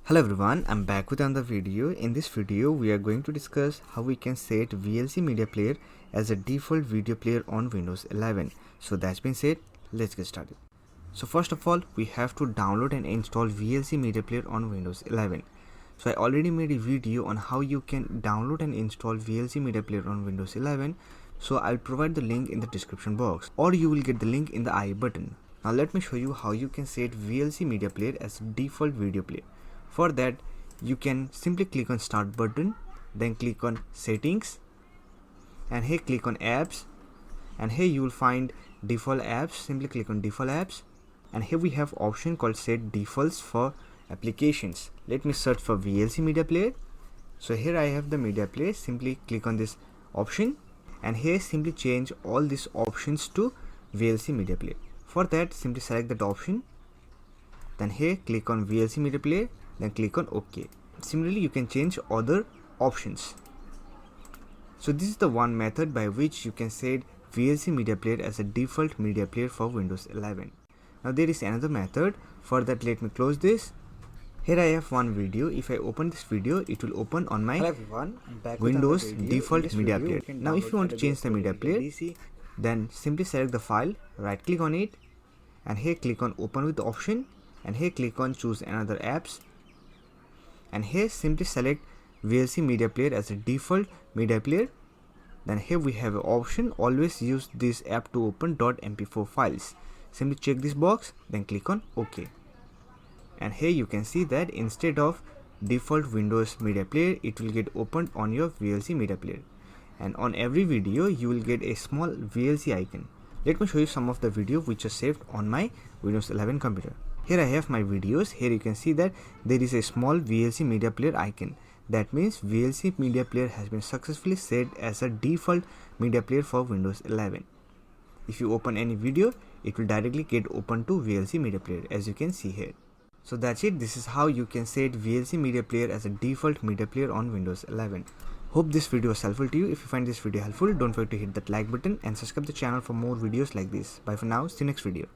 Hello everyone, I'm back with another video. In this video, we are going to discuss how we can set VLC Media Player as a default video player on Windows 11. So that's been said, let's get started. So first of all, we have to download and install VLC Media Player on Windows 11. So I already made a video on how you can download and install VLC Media Player on Windows 11. So I'll provide the link in the description box, or you will get the link in the I button. Now let me show you how you can set VLC Media Player as a default video player. For that, you can simply click on Start button, then click on Settings, and here click on Apps, and here you will find Default Apps. Simply click on Default Apps, and here we have option called Set Defaults for Applications. Let me search for VLC Media Player. So here I have the Media Player. Simply click on this option, and here simply change all these options to VLC Media Player. For that, simply select that option, then here click on VLC Media Player, then click on OK. Similarly, you can change other options. So this is the one method by which you can set VLC Media Player as a default media player for Windows 11. Now there is another method. For that, let me close this. Here I have one video. If I open this video, it will open on my Windows default media player. Now if you want to change the media player, then simply select the file, right click on it, and here click on Open with the option, and here click on Choose Another Apps, and here simply select VLC Media Player as a default media player. Then here we have an option, always use this app to open .mp4 files. Simply check this box, then click on OK. And here you can see that instead of default Windows Media Player, it will get opened on your VLC Media Player. And on every video, you will get a small VLC icon. Let me show you some of the video which are saved on my Windows 11 computer. Here I have my videos. Here you can see that there is a small VLC Media Player icon. That means VLC Media Player has been successfully set as a default media player for Windows 11. If you open any video, it will directly get open to VLC Media Player, as you can see here. So that's it. This is how you can set VLC Media Player as a default media player on Windows 11. Hope this video was helpful to you. If you find this video helpful, don't forget to hit that like button and subscribe the channel for more videos like this. Bye for now. See you next video.